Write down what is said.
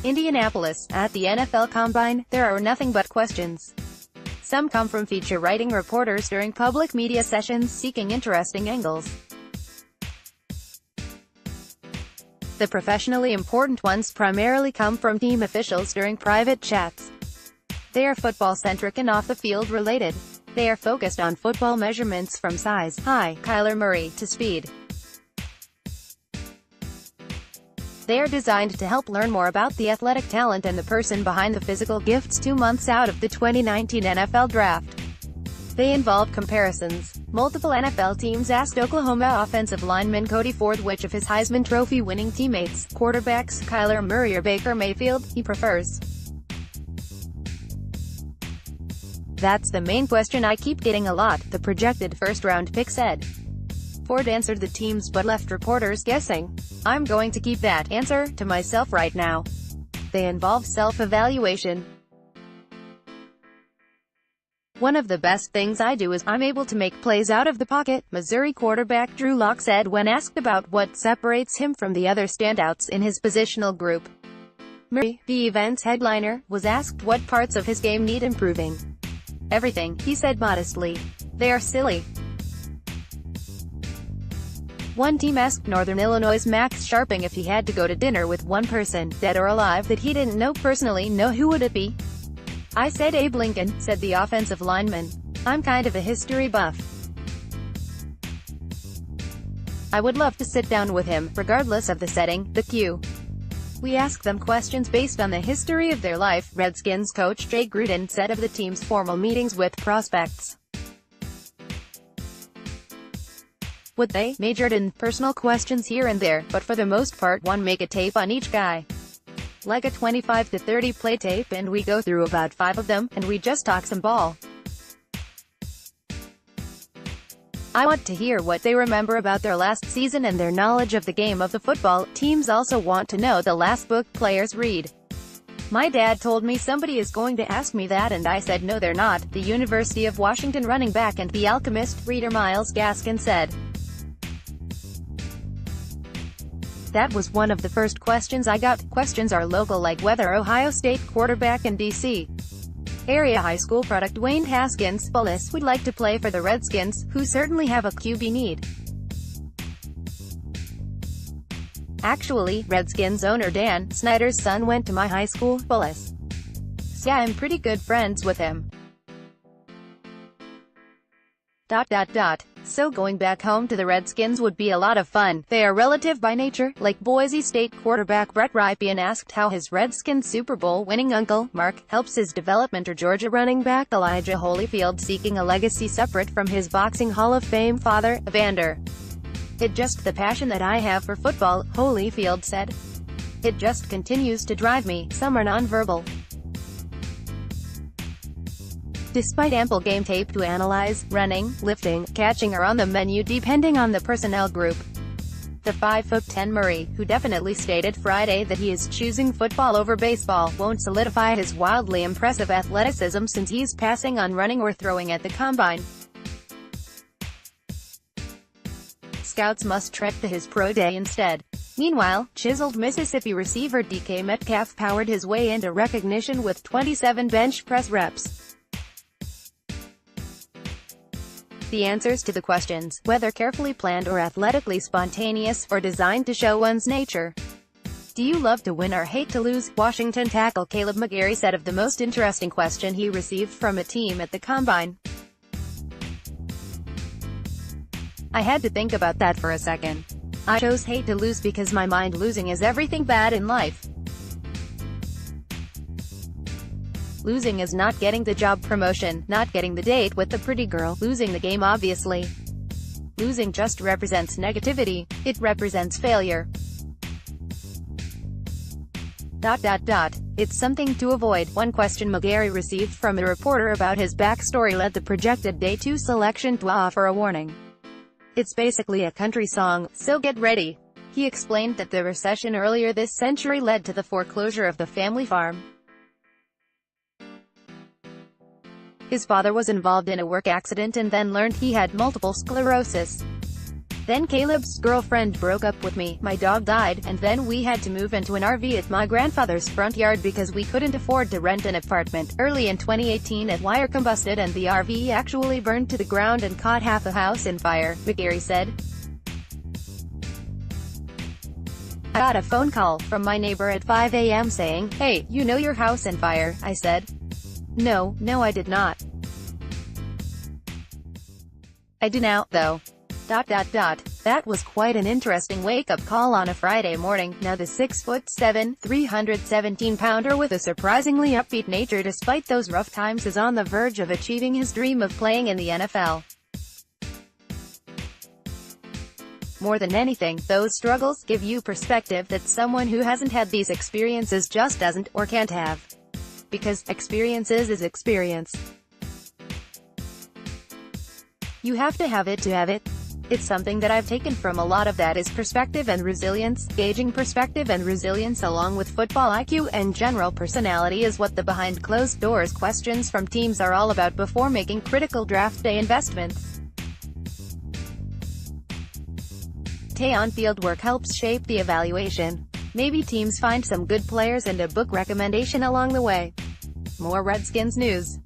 Indianapolis. At the NFL Combine, there are nothing but questions. Some come from feature-writing reporters during public media sessions seeking interesting angles. The professionally important ones primarily come from team officials during private chats. They are football-centric and off-the-field related. They are focused on football measurements from size, height, Kyler Murray, to speed. They are designed to help learn more about the athletic talent and the person behind the physical gifts 2 months out of the 2019 NFL Draft. They involve comparisons. Multiple NFL teams asked Oklahoma offensive lineman Cody Ford which of his Heisman Trophy-winning teammates, quarterbacks, Kyler Murray or Baker Mayfield, he prefers. "That's the main question I keep getting a lot," the projected first-round pick said. Ford answered the teams but left reporters guessing. "I'm going to keep that answer to myself right now. They involve self-evaluation. One of the best things I do is I'm able to make plays out of the pocket," Missouri quarterback Drew Lock said when asked about what separates him from the other standouts in his positional group. Murray, the event's headliner, was asked what parts of his game need improving. "Everything," he said modestly. "They are silly." One team asked Northern Illinois' Max Sharping if he had to go to dinner with one person, dead or alive, that he didn't know personally. Who would it be? "I said Abe Lincoln," said the offensive lineman. "I'm kind of a history buff. I would love to sit down with him, regardless of the setting, the cue. We ask them questions based on the history of their life," Redskins coach Jay Gruden said of the team's formal meetings with prospects. Would they majored in personal questions here and there, but for the most part one make a tape on each guy. Like a 25 to 30 play tape, and we go through about 5 of them, and we just talk some ball. I want to hear what they remember about their last season and their knowledge of the game of the football. Teams also want to know the last book players read. My dad told me somebody is going to ask me that and I said no they're not, the University of Washington running back and The Alchemist reader Myles Gaskin said. That was one of the first questions I got. Questions are local like whether Ohio State quarterback and D.C. area high school product Dwayne Haskins would like to play for the Redskins, who certainly have a QB need. Actually, Redskins owner Dan Snyder's son went to my high school, Bullis. So yeah, I'm pretty good friends with him. So going back home to the Redskins would be a lot of fun. They are relative by nature, like Boise State quarterback Brett Rypien asked how his Redskins Super Bowl winning uncle, Mark, helps his development, or Georgia running back Elijah Holyfield seeking a legacy separate from his boxing Hall of Fame father, Evander. "It just the passion that I have for football," Holyfield said. "It just continues to drive me." Some are nonverbal. Despite ample game tape to analyze, running, lifting, catching are on the menu depending on the personnel group. The 5'10" Murray, who definitely stated Friday that he is choosing football over baseball, won't solidify his wildly impressive athleticism since he's passing on running or throwing at the Combine. Scouts must trek to his pro day instead. Meanwhile, chiseled Mississippi receiver DK Metcalf powered his way into recognition with 27 bench press reps. The answers to the questions, whether carefully planned or athletically spontaneous, or designed to show one's nature. "Do you love to win or hate to lose?" Washington tackle Caleb McGarry said of the most interesting question he received from a team at the Combine. "I had to think about that for a second. I chose hate to lose because my mind losing is everything bad in life. Losing is not getting the job promotion, not getting the date with the pretty girl, losing the game obviously. Losing just represents negativity. It represents failure. It's something to avoid." One question McGarry received from a reporter about his backstory led the projected Day 2 selection to offer a warning. "It's basically a country song, so get ready." He explained that the recession earlier this century led to the foreclosure of the family farm. His father was involved in a work accident and then learned he had multiple sclerosis. Then Caleb's girlfriend broke up with me, my dog died, and then we had to move into an RV at my grandfather's front yard because we couldn't afford to rent an apartment. Early in 2018 a wire combusted and the RV actually burned to the ground and caught half the house in fire, McGarry said. I got a phone call from my neighbor at 5 a.m. saying, "Hey, you know your house in fire," I said. No, I did not. I do now, though. That was quite an interesting wake-up call on a Friday morning. Now the 6'7", 317-pounder with a surprisingly upbeat nature despite those rough times is on the verge of achieving his dream of playing in the NFL. More than anything, those struggles give you perspective that someone who hasn't had these experiences just doesn't, or can't have. Because experiences is experience. You have to have it to have it. It's something that I've taken from a lot of that is perspective and resilience. Gauging perspective and resilience along with football IQ and general personality is what the behind closed doors questions from teams are all about before making critical draft day investments. On-field work helps shape the evaluation. Maybe teams find some good players and a book recommendation along the way. More Redskins news.